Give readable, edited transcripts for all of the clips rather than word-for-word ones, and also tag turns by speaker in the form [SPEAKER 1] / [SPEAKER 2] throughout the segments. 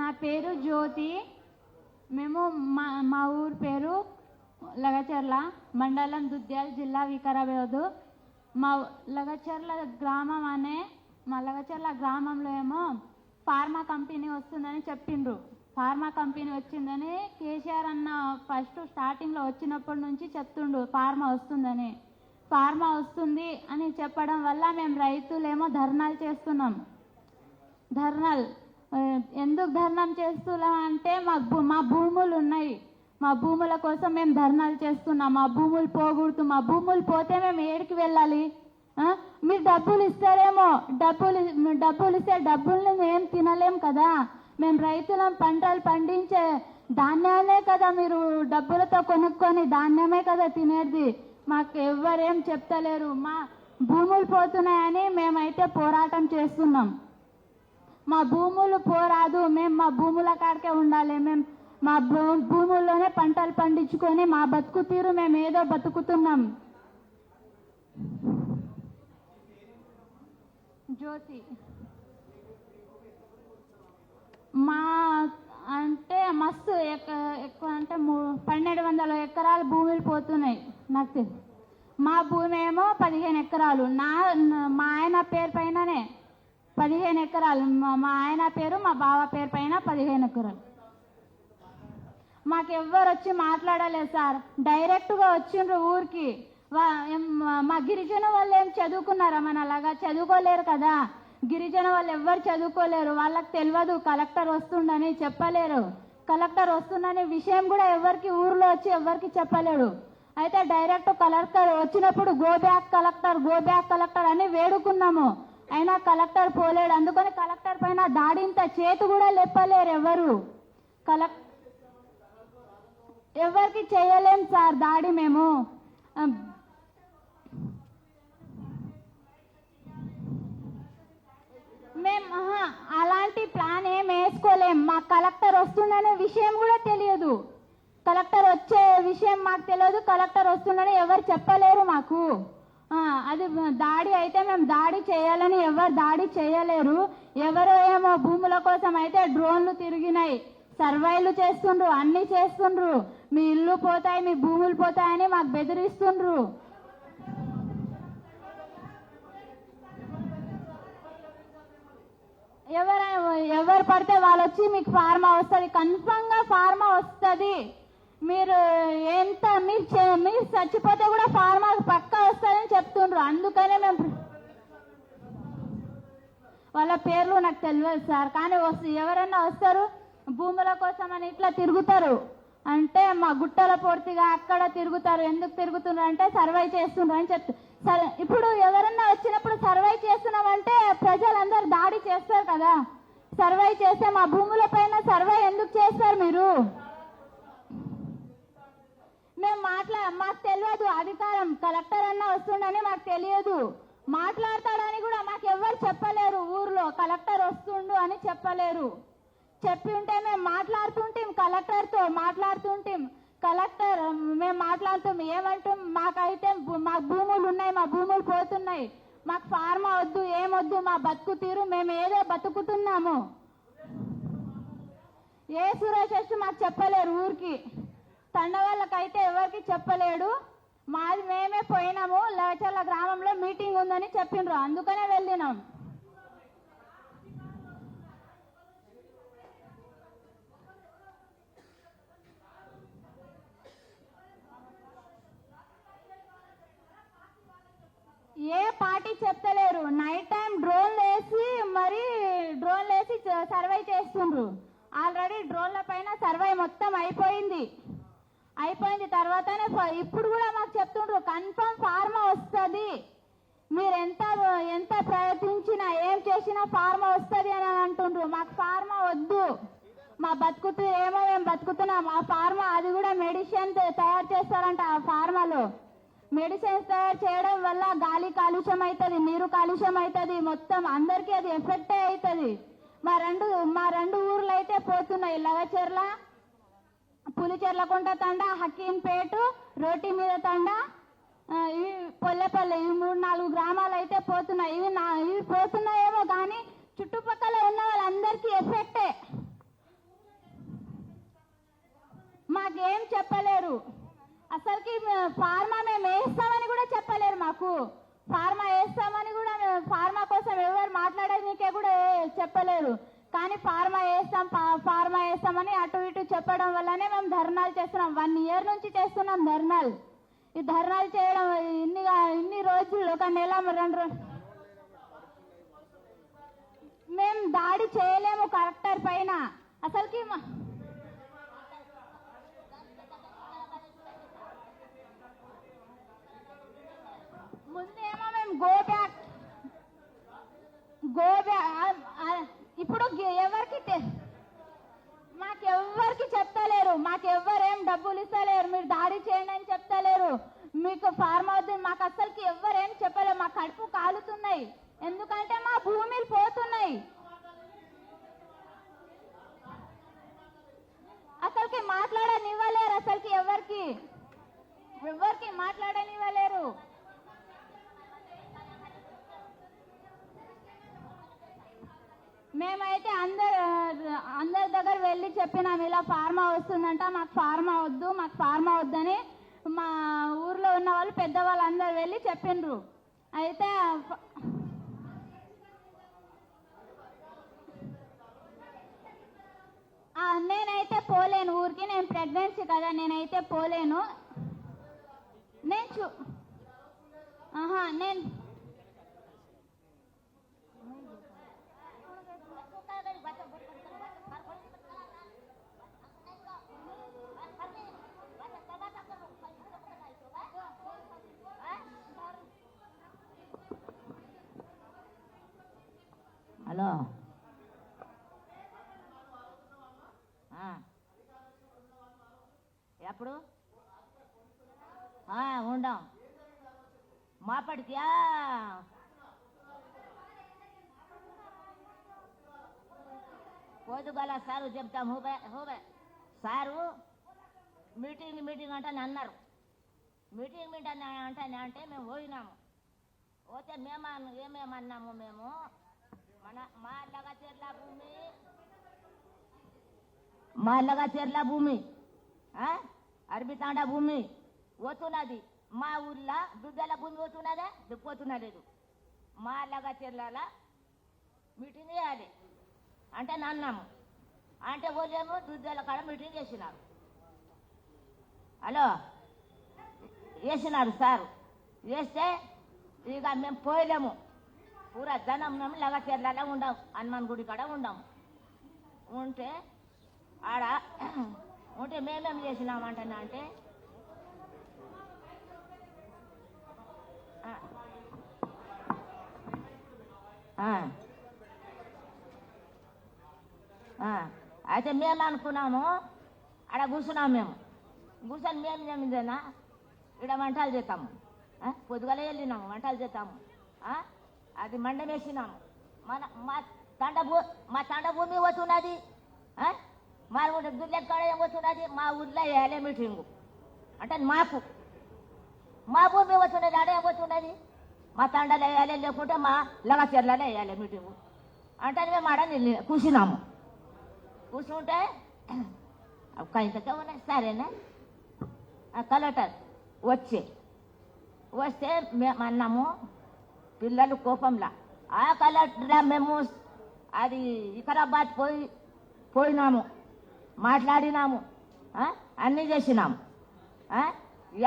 [SPEAKER 1] నా పేరు జ్యోతి. మేము మా ఊరు పేరు లగచర్ల, మండలం దుద్యాల, జిల్లా వికారాబాద్. మా లగచర్ల గ్రామంలో ఏమో ఫార్మా కంపెనీ వస్తుందని చెప్పిండ్రు. ఫార్మా కంపెనీ వచ్చిందని కేసీఆర్ అన్న ఫస్ట్ స్టార్టింగ్లో వచ్చినప్పటి నుంచి చెప్తుండు ఫార్మా వస్తుందని. ఫార్మా వస్తుంది అని చెప్పడం వల్ల మేము రైతులేమో ధర్నాలు చేస్తున్నాం. ఎందుకు ధర్నా చేస్తున్నాం అంటే మా భూములు ఉన్నాయి, మా భూముల కోసం మేము ధర్నాలు చేస్తున్నాం. మా భూములు పోకూడదు, మా భూములు పోతే మేము ఏడికి వెళ్ళాలి? మీరు డబ్బులు ఇస్తారేమో, డబ్బులు ఇస్తే డబ్బుల్ని మేము తినలేం కదా. మేము రైతులం, పంటలు పండించే ధాన్యాన్నే కదా మీరు డబ్బులతో కొనుక్కొని ధాన్యమే కదా తినేది. మాకు ఎవ్వరేం చెప్తలేరు. మా భూములు పోతున్నాయని మేమైతే పోరాటం చేస్తున్నాం. మా భూములు పోరాదు, మేము మా భూముల కాడికే ఉండాలి. మేము మా భూముల్లోనే పంటలు పండించుకొని మా బతుకు తీరు మేము ఏదో బతుకుతున్నాం. జ్యోతి. మా అంటే మస్తు ఎక్కువ అంటే 1200 ఎకరాలు భూములు పోతున్నాయి నాకు. మా భూమి ఏమో 15 ఎకరాలు. మా ఆయన పేరు పైననే 15 ఎకరాలు. మా ఆయన పేరు, మా బావ పేరు పైన 15 ఎకరాలు. మాకెవ్వరు వచ్చి మాట్లాడలేదు సార్. డైరెక్ట్గా వచ్చిండ్రు ఊరికి. మా గిరిజన వాళ్ళు ఏం చదువుకున్నారా? మనలాగా చదువుకోలేరు కదా. గిరిజన వాళ్ళు ఎవ్వరు చదువుకోలేరు, వాళ్ళకి తెలియదు కలెక్టర్ వస్తుండని చెప్పలేరు. కలెక్టర్ వస్తుందనే విషయం కూడా ఎవరికి ఊర్లో వచ్చి ఎవరికి చెప్పలేడు. అయితే డైరెక్ట్ కలెక్టర్ వచ్చినప్పుడు గో బ్యాక్ కలెక్టర్ అని వేడుకున్నాము. అయినా కలెక్టర్ పోలేడు. అందుకని కలెక్టర్ పైన దాడింత చేతి కూడా లేపలేరు ఎవరు. ఎవరికి చేయలేం సార్ దాడి. మేము అలాంటి ప్లాన్ ఏం వేసుకోలేం. మాకు కలెక్టర్ వస్తుందనే విషయం కూడా తెలియదు. కలెక్టర్ వచ్చే విషయం మాకు తెలియదు. కలెక్టర్ వస్తుందని ఎవరు చెప్పలేరు మాకు. అది దాడి అయితే మేము దాడి చేయాలని ఎవరు దాడి చేయలేరు. ఎవరో ఏమో భూముల కోసం అయితే డ్రోన్లు తిరిగినాయి, సర్వేలు చేస్తుండ్రు, అన్ని చేస్తుండ్రు. మీ ఇల్లు పోతాయి, మీ భూములు పోతాయని మాకు బెదిరిస్తుండ్రు. ఎవరు పడితే వాళ్ళు వచ్చి మీకు ఫార్మా వస్తుంది, కన్ఫర్మ్గా ఫార్మా వస్తుంది. మీరు మీరు చచ్చిపోతే కూడా ఫార్మా పక్కా వస్తుందని చెప్తుండ్రు. అందుకనే మేము వాళ్ళ పేర్లు నాకు తెలియదు సార్. కానీ ఎవరన్నా వస్తారు భూముల కోసం అని ఇట్లా తిరుగుతారు. అంటే మా గుట్టల పూర్తిగా అక్కడ తిరుగుతారు. ఎందుకు తిరుగుతున్నారు అంటే సర్వే చేస్తుండ్రు అని చెప్తారు. సరే, ఇప్పుడు ఎవరన్నా వచ్చినప్పుడు సర్వే చేస్తున్నామంటే ప్రజలందరూ దాడి చేస్తారు కదా. సర్వే చేస్తే మా భూముల పైన సర్వే ఎందుకు చేస్తారు మీరు? మేము మాకు తెలియదు అధికారం. కలెక్టర్ అన్న వస్తుండని మాకు తెలియదు. మాట్లాడతాడని కూడా మాకు ఎవరు చెప్పలేరు. ఊర్లో కలెక్టర్ వస్తుండు అని చెప్పలేరు. చెప్పి ఉంటే మేము కలెక్టర్తో మాట్లాడుతుంటాం. కలెక్టర్ మేము మాట్లాడుతాం, ఏమంటాం, మాకు భూములు ఉన్నాయి, మా భూములు పోతున్నాయి, మాకు ఫార్మా వద్దు, ఏమొద్దు, మా బతుకు తీరు మేము ఏదో బతుకుతున్నాము. ఏ సురేష్ మాకు చెప్పలేరు. ఊరికి తండ వాళ్ళకైతే ఎవరికి చెప్పలేడు. మాది మేమే పోయినాము. లగచర్ల గ్రామంలో మీటింగ్ ఉందని చెప్పిండ్రు, అందుకనే వెళ్ళినాం. ఏ పార్టీ చెప్తలేరు. నైట్ టైం డ్రోన్లు వేసి సర్వే చేస్తుండ్రు. ఆల్రెడీ డ్రోన్ల పైన సర్వే మొత్తం అయిపోయింది. తర్వాతనే ఇప్పుడు కూడా మాకు చెప్తుండ్రు కన్ఫర్మ్ ఫార్మా వస్తుంది, మీరు ఎంత ప్రయత్నించినా ఏం చేసినా ఫార్మా వస్తుంది అని అంటుండ్రు. మాకు ఫార్మా వద్దు, మా బతుకుతూ ఏమో మేము బతుకుతున్నాం. ఆ ఫార్మా అది కూడా మెడిసిన్ తయారు చేస్తారంట. ఆ ఫార్మాలో మెడిసిన్స్ తయారు చేయడం వల్ల గాలి కాలుష్యం అవుతుంది, నీరు కాలుష్యం అవుతుంది, మొత్తం అందరికీ అది ఎఫెక్టే అవుతుంది. మా రెండు ఊర్లు అయితే పోతున్నాయి, లగచర్ల, పులిచెర్లకుంట తండ, హకీంపేట, రోటి మీద తండ, ఇవి పొల్లెపల్లి, ఇవి 3-4 గ్రామాలు అయితే పోతున్నాయి. ఇవి పోతున్నాయేమో కానీ చుట్టుపక్కల ఉన్న వాళ్ళందరికీ ఎఫెక్టే. ఫార్మా మేము వేస్తామని కూడా చెప్పలేరు మాకు. ఫార్మా వేస్తామని కూడా ఫార్మా కోసం ఎవరు మాట్లాడడానికే కూడా చెప్పలేరు. కానీ ఫార్మా వేస్తామని అటు ఇటు చెప్పడం వల్లనే మేము ధర్నాలు చేస్తున్నాం. 1 year నుంచి చేస్తున్నాం ధర్నాలు. ఈ ధర్నాలు చేయడం ఇన్ని రోజులు, ఒక నెల 2 రోజులు మేము దాడి చేయలేము కలెక్టర్ పైన. అసలుకి ముందేమో మేము గో బ్యాక్ ఇప్పుడు మాకెవ్వరికి చెప్తలేరు, మాకెవ్వరేం డబ్బులు ఇస్తలేరు, మీరు దాడి చేయండి అని చెప్తలేరు. మీకు ఫార్మా వద్దు, మాకు అసలుకి ఎవ్వరేం చెప్పలేరు. మా కడుపు కాలుతున్నాయి, ఎందుకంటే మా భూమిలు పోతున్నాయి. అసలుకి మాట్లాడనివ్వలేరు, అసలుకి ఎవరికి మాట్లాడనివ్వలేరు. మేమైతే అందరి దగ్గర వెళ్ళి చెప్పినాం, ఇలా ఫార్మా వస్తుందంట, మాకు ఫార్మా వద్దని మా ఊర్లో ఉన్న వాళ్ళు పెద్దవాళ్ళు అందరు వెళ్ళి చెప్పిండ్రు. అయితే నేనైతే పోలేను ఊరికి, నేను ప్రెగ్నెన్సీ కదా, నేనైతే పోలేను. నేను
[SPEAKER 2] హలో ఎప్పుడు ఉండం మాపడికియా పోదుగల సారు చెప్తాం. హోబే సారు మీటింగ్ అంటే అన్నారు. మీటింగ్ అంటే మేము పోయినాము. పోతే ఏమేమన్నాము మేము, మా లగచెర్ల భూమి అరబితాండ భూమి పోతున్నది. మా ఊర్లో దుద్దల భూమి పోతున్నదే, పోతున్నలేదు. మా లగచెర్ల మీటింగ్ చేయాలి అంటే అన్నాము. అంటే పోలేము, దుద్దల కాడ మీటింగ్ చేసినారు. హలో చేసినారు సారు. చేస్తే ఇక మేము పోయలేము, పూరా జనం మేము లగచెర్లలో ఉండాం, హనుమాన్ గుడి కాడ ఉండాము. ఉంటే ఆడ ఉంటే మేమేం చేసినామంటేనా అంటే అయితే మేము అనుకున్నాము, ఆడ కూర్చున్నాము. మేము కూర్చొని మేము ఏమిదేనా ఇక్కడ వంటలు చేస్తాము, పొద్దుగల వెళ్ళినాము వంటలు చేస్తాము. అది మండం వేసినాము. మా తండ భూమి పోతున్నది, మా ఊళ్ళో దుర్లెక్కడ ఏం పోతున్నది, మా ఊర్లో వేయాలి మీటింగు అంటే మా భూమి పోతున్నది, ఆడ ఏం పోతున్నది, మా తండలో వేయాలి, లేకుంటే మా లగచెర్లలో వేయాలి మీటింగు అంటే మేము ఆడ కూర్చున్నాము. కూర్చుంటే ఇంతకే ఉన్నాయి. సరేనా కలెక్టర్ వస్తే మేము అన్నాము, పిల్లలు కోపంలా ఆ కలెక్టర్ మేము అది వికారాబాద్ పోయినాము, మాట్లాడినాము, అన్నీ చేసినాము.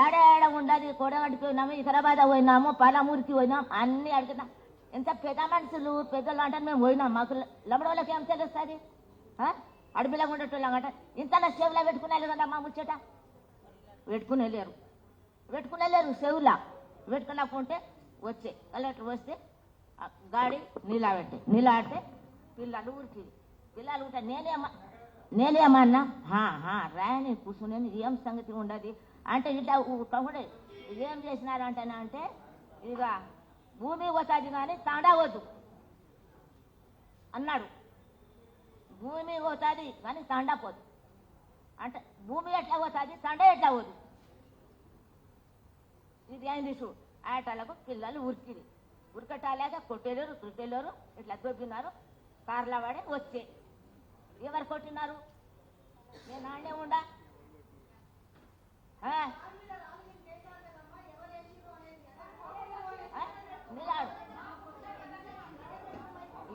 [SPEAKER 2] ఏడ ఉండదు, కోడగడికి పోయినాము, వికారాబాద్ పోయినాము, పాలమూరికి పోయినాం, అన్నీ అడిగినాం. ఇంత పెద్ద మనుషులు పెద్దలు అంటే మేము పోయినాం, మాకు లబడోళ్ళకి ఏం తెలుస్తుంది, అడవిలో ఉండేటోళ్ళం అంట. ఇంతలా చెవులా పెట్టుకునే కదా మా ముచ్చట, పెట్టుకునేలేరు చెవులా పెట్టుకున్నప్పుంటే వచ్చే కలెక్టర్ వస్తే గాడి నిలబెట్టే పిల్లలు ఊరికి ఉంటే నేనేమన్నా రాయని కూర్చునేది ఏం సంగతి ఉండదు అంటే ఇట్లా కూడా ఏం చేసినారంటేనా అంటే ఇక భూమి పోతుంది కానీ తాండా వద్దు అన్నాడు. భూమి పోతుంది కానీ తాండా పోదు అంటే భూమి ఎట్లా పోతుంది, తాండా ఎట్లా పోదు. ఇది అయింది చూడు. ఆటలకు పిల్లలు ఉరకటాలేక కొట్టేలేరు ఇట్లా దొబ్బినారు. కార్ల వాడే వచ్చే ఎవరు కొట్టినారు, నేను ఆడే ఉండా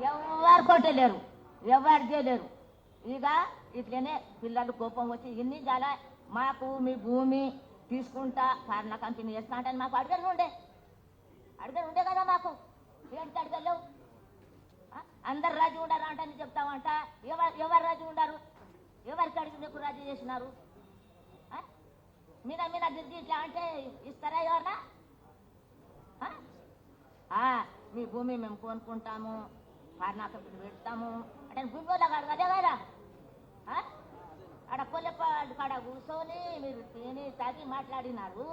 [SPEAKER 2] ఎవరు కొట్టలేరు, ఎవరు చేయలేరు. ఇక ఇట్లనే పిల్లలు కోపం వచ్చి ఇన్ని చాలా మాకు మీ భూమి తీసుకుంటా ఫార్మా కంపెనీ చేస్తా అంటే మాకు అడగలు ఉండే కదా మాకు. ఏంటి అడగలేవు? అందరు రాజు ఉండారు అంటే చెప్తామంట. ఎవరు రాజు ఉండారు? ఎవరికి అడిగి మీకు రాజు చేసినారు? మీద తిరిగి ఇట్లా అంటే ఇస్తారా ఎవరన్నా? మీ భూమి మేము కొనుక్కుంటాము, ఫార్మా కంపెనీ పెడతాము అంటే భూమి వాళ్ళకి అడగదే కదా. ఆడ కొల్లెపాడు కాడ కూర్చొని మీరు తిని తాగి మాట్లాడినారు.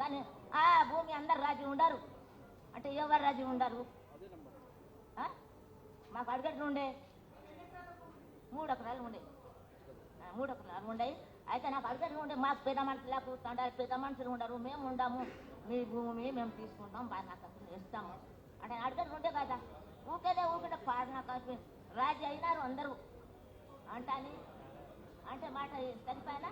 [SPEAKER 2] దాన్ని భూమి అందరు రాజు ఉండరు అంటే ఎవరు రాజు ఉండరు? మాకు అడిగట్లు ఉండే 3 ఎకరాలు ఉండే, 3 ఎకరాలు ఉండే. అయితే నాకు అడిగట్లు ఉండే. మాకు పెద్ద మనుషులకు పెద్ద మనుషులు ఉండరు, మేము ఉండము, మీ భూమి మేము తీసుకుంటాం, ఫార్మా కంపెనీ ఇస్తాము అంటే అడిగట్లు ఉండే కదా. ఊరికే ఫార్మా కంపెనీ రాజు అయినారు అందరూ అంటే మాట సరిపోయినా.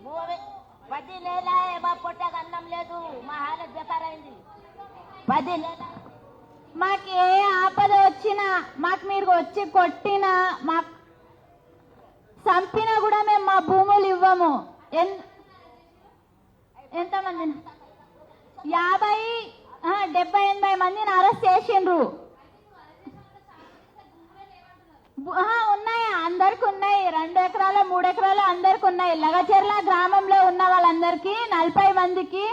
[SPEAKER 2] భూమి 10 నెల మా పొట్టకు అన్నం లేదు, మా హాలత్ బెకారైంది. 10 నెల
[SPEAKER 1] మాకు ఏ ఆపద వచ్చినా, మాకు మీరు వచ్చి కొట్టినా, మాకు చంపినా కూడా మేము మా భూములు ఇవ్వము. ఎంతమంది? 70-80 మందిని అరెస్ట్ చేసిండ్రు. ఉన్నాయి, అందరికి ఉన్నాయి. 2 ఎకరాలు 3 ఎకరాలు అందరికి ఉన్నాయి. లగచెర్ల గ్రామంలో ఉన్న వాళ్ళందరికీ 40 మందికి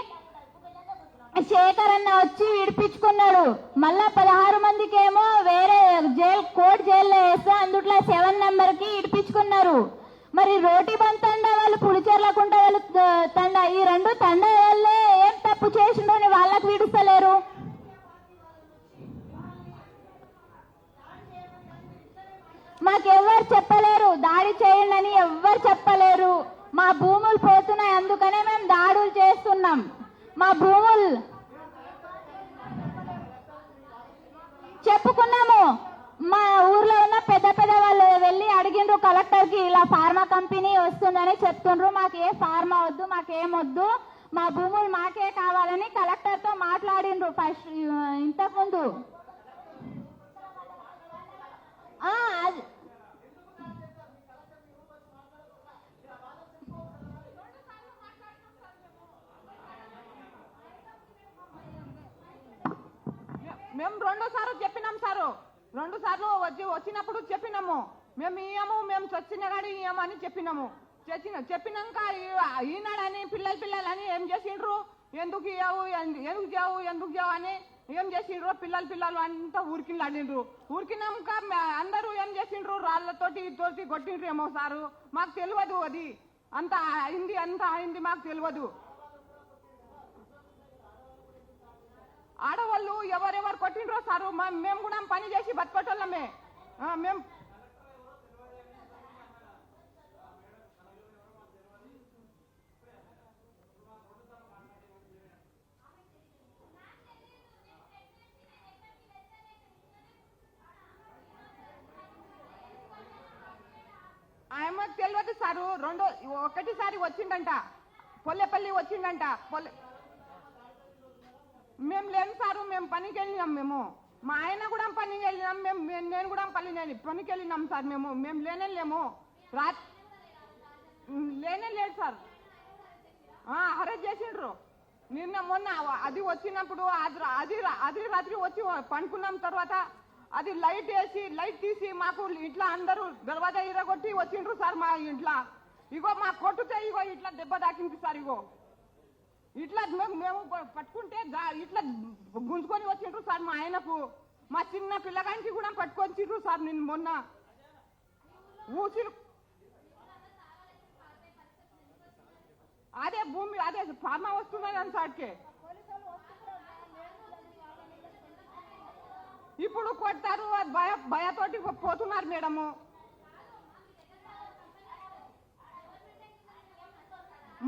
[SPEAKER 1] శేఖర్ అన్న వచ్చి విడిపించుకున్నాడు. మళ్ళా 16 మందికి ఏమో వేరే కోర్టు జైల్లో వేస్తే అందుట్లో 7 నెంబర్కి విడిపించుకున్నారు. మరి రోటి బంద్ తండ వాళ్ళు, పులిచెర్లకుంట వాళ్ళు తండ, ఈ 2 తండ వాళ్ళే ఏం తప్పు చేసిండో వాళ్ళకి విడుస్తలేరు. మాకెవ్వరు చెప్పలేరు, దాడి చేయండి అని ఎవ్వరు చెప్పలేరు. మా భూములు పోతున్నాయి, అందుకనే మేము దాడులు చేస్తున్నాం. మా భూములు చెప్పుకున్నాము. మా ఊర్లో ఉన్న పెద్ద వాళ్ళు వెళ్ళి అడిగిండ్రు కలెక్టర్కి, ఇలా ఫార్మా కంపెనీ వస్తుందని చెప్తుండ్రు, మాకు ఏ ఫార్మా వద్దు, మాకేమొద్దు, మా భూములు మాకే కావాలని కలెక్టర్తో మాట్లాడిండ్రు ఫస్ట్ ఇంతకుముందు. అది
[SPEAKER 3] మేము 2 సార్లు చెప్పినాం సారు. 2 సార్లు వచ్చినప్పుడు చెప్పినాము, మేము ఇయ్యము, మేము చచ్చిన కాడి ఇయ్యమని చెప్పినాము. చెప్పినాక ఈనాడని పిల్లలని ఏం చేసిండ్రు, ఎందుకు ఇయ్యవు అని ఏం చేసిండ్రు. పిల్లలు అంతా ఊరికిలాడిండ్రు. ఊరికినాక అందరూ ఏం చేసిండ్రు, రాళ్లతోటి తోటి కొట్టిండ్రు ఏమో సారు. మాకు తెలియదు, అది అంత అయింది మాకు తెలియదు. ఆడవాళ్ళు ఎవరెవరు కొట్టిండ్రో సారు. మేము కూడా పని చేసి బతికొట్టోళ్ళమే. మేము ఆయనకు తెలియదు సారు. ఒకటిసారి వచ్చిండంట, పొల్లెపల్లి వచ్చిండంట. మేము లేను సారు, మేము పనికి వెళ్ళినాం. మా ఆయన కూడా పనికి వెళ్ళినాం, నేను కూడా పనికి వెళ్ళినాం సార్. మేము లేనేలేము, లేనేలేదు సార్. అరెస్ట్ చేసిండ్రు మొన్న. అది వచ్చినప్పుడు అది రాత్రి వచ్చి పండుకున్నాం. తర్వాత అది లైట్ తీసి మాకు ఇట్లా అందరూ దర్వాజా ఇరగొట్టి వచ్చిండ్రు సార్ మా ఇంట్లో. ఇగో మా కొట్టుతే ఇగో ఇట్లా దెబ్బ తాకింది సార్. ఇగో ఇట్లా మేము పట్టుకుంటే ఇట్లా గుంజుకొని వచ్చిండ్రు సార్ మా ఆయనకు. మా చిన్న పిల్లగానికి కూడా పట్టుకొచ్చిండ్రు సార్. నేను మొన్న ఊసిరు అదే భూమి అదే ఫార్మా వస్తున్నదని సార్కే ఇప్పుడు కొట్టారు. భయతోటి పోతున్నారు మేడము.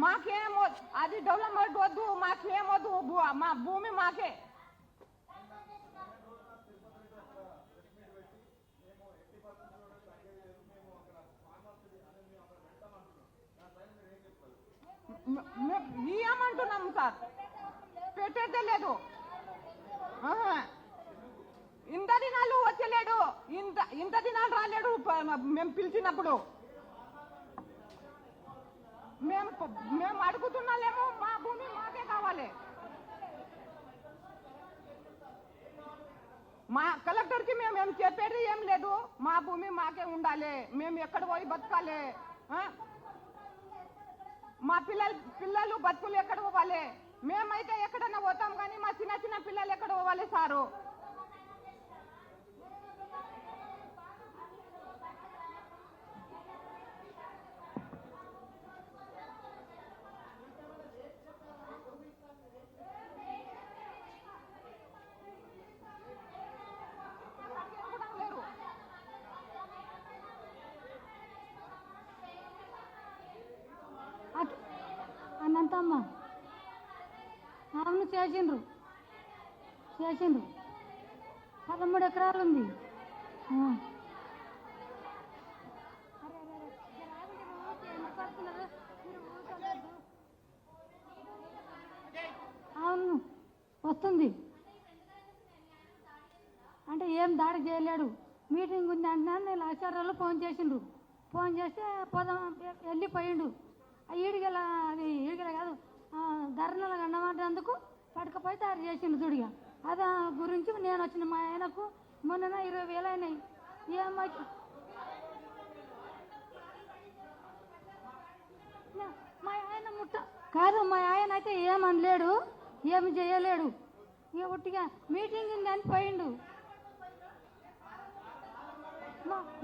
[SPEAKER 3] మాకేమో అది డెవలప్మెంట్ వద్దు, మాకేమొద్దు, మా భూమి మాకే. ఇయ్యమంటున్నాం సార్, పెట్టేదే లేదు. ఆహా. ఇంత దినాలు వచ్చలేడు, ఇంత దినాలు రాలేడు. మేము పిలిచినప్పుడు మేము అడుగుతున్నాలేమో మా భూమి మాకే కావాలి. మా కలెక్టర్కి మేము ఏం చెప్పేది ఏం లేదు. మా భూమి మాకే ఉండాలి, మేము ఎక్కడ పోయి బతకాలి, మా పిల్లలు బతుకులు ఎక్కడ పోవాలి. మేమైతే ఎక్కడన్నా పోతాం కానీ మా చిన్న చిన్న పిల్లలు ఎక్కడ పోవాలి సారు.
[SPEAKER 4] అన్నంతమ్మ అవును చేసిండ్రు 13 ఎకరాలు ఉంది. అవును వస్తుంది అంటే ఏం దాడి చేయలేడు. మీటింగ్ ఉంది అంటే నేను ఆచార్యాలు ఫోన్ చేసిండ్రు. ఫోన్ చేస్తే పోదాం వెళ్ళిపోయిండు. ఈడిగల అది ఈడిగల కాదు ధర్నాలు అన్నమాటందుకు పడకపోయి తయారు చేసిండు చూడిగా. అది గురించి నేను వచ్చిన మా ఆయనకు మొన్న 20,000 అయినాయి. ఏమై మా ఆయన కాదు, మా ఆయన అయితే ఏమనలేడు, ఏమి చేయలేడు. ఇక ఒట్టిగా మీటింగ్ ఉంది అని పోయిండు.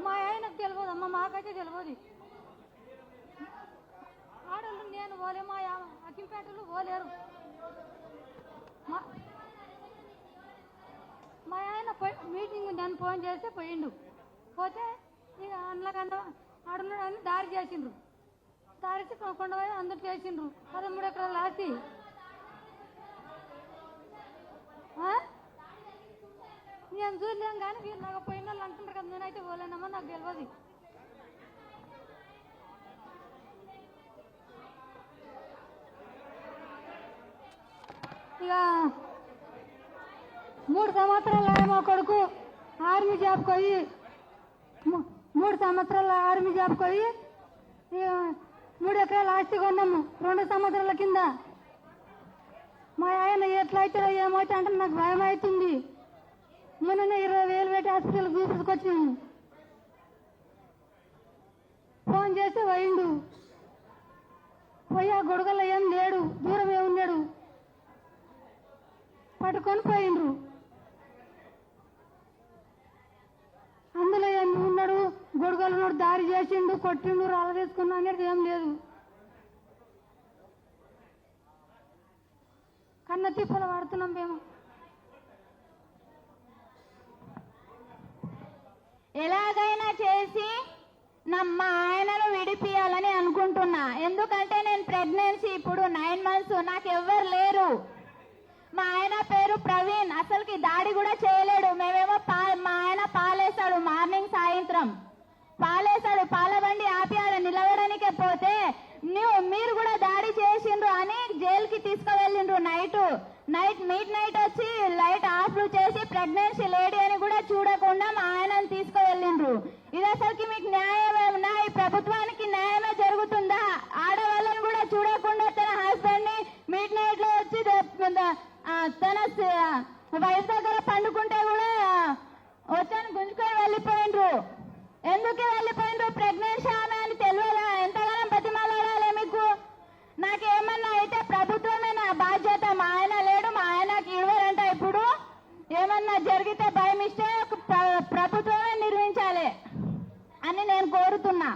[SPEAKER 4] మా ఆయనకు తెలియదమ్మా, మాకైతే తెలియదు. ఆడోళ్ళు నేను పోలే, మా అక్కింపేటలు పోలేరు. మా ఆయన మీటింగ్ ఉందని ఫోన్ చేస్తే పోయిండు. పోతే ఇక అందులోకన్నా ఆడున్నాడు అని దారి చేసిండ్రు. దారిచి కొండపోయి అందరు చేసిండ్రు 13 ఎకరాలు ఆస్తి. నేను చూడలేం కానీ వీళ్ళు నాకు పోయిన వాళ్ళు అంటున్నారు కదా, నేనైతే పోలేనమ్మా, నాకు తెలియదు. ఇక 3 సంవత్సరాలు మా కొడుకు ఆర్మీ జాబ్కి పోయి 3 సంవత్సరాల ఆర్మీ జాబ్కి పోయి 3 ఎకరాల ఆస్తి కొన్నాము 2 సంవత్సరాల కింద. మా ఆయన ఎట్లయితే ఏమైతే అంటే నాకు భయం అవుతుంది. మొన్న 20,000 పెట్టి హాస్పిటల్ చూపించుకొచ్చినాము. ఫోన్ చేస్తే పోయిండు. పోయి ఆ గొడగల్లో ఏం లేడు, దూరమే ఉన్నాడు. పట్టుకొని పోయిండ్రు. అందులో ఉన్నాడు, గొడగలు ఉన్నాడు, దారి చేసిండు, కొట్టిండు, రాళ్ళ తీసుకున్నా అనేది ఏం లేదు. కన్న తిప్పలు వాడుతున్నాం మేము.
[SPEAKER 1] ఎలాగైనా చేసి మా ఆయనను విడిపియాలని అనుకుంటున్నా. ఎందుకంటే నేను ప్రెగ్నెన్సీ ఇప్పుడు 9 months, నాకు ఎవ్వరు లేరు. మా ఆయన పేరు ప్రవీణ్, అసలుకి దాడి కూడా చేయలేడు. మేమేమో మా ఆయన పాలేస్తాడు, మార్నింగ్ సాయంత్రం పాలేస్తాడు. పాల బండి ఆపి ఆడ నిలవడానికే పోతే మీరు కూడా దాడి చేసిండ్రు అని జైలుకి తీసుకువెళ్ళిండ్రు. మిడ్ నైట్ వచ్చి లైట్ ఆఫ్లు చేసి ప్రెగ్నెన్సీ లేడీ అని కూడా చూడకుండా మా ఆయనను తీసుకువెళ్ళిండ్రు. ఇది అసలుకి మీకు న్యాయమేనా? ఈ ప్రభుత్వానికి న్యాయమే జరుగుతుందా? ఆడవాళ్ళని కూడా చూడకుండా తన హస్బెండ్ ని మిడ్ నైట్ లో వచ్చి తన వైఫ్ దగ్గర పండుకుంటే కూడా వచ్చాను గుంజుకొని వెళ్ళిపోయిండ్రు. ఎందుకు వెళ్ళిపోయిండ్రు? ప్రెగ్నెన్సీ ఆమె అని తెలియదా? ఎంతగానో బతిమాలాడాలి మీకు. నాకేమన్నా అయితే ప్రభుత్వమే నా బాధ్యత. మా ఆయన లేడు, మా ఆయనకి ఇవ్వరంట. ఇప్పుడు ఏమన్నా జరిగితే బై మిస్టేక్ ప్రభుత్వమే నిర్మించాలి అని నేను కోరుతున్నా.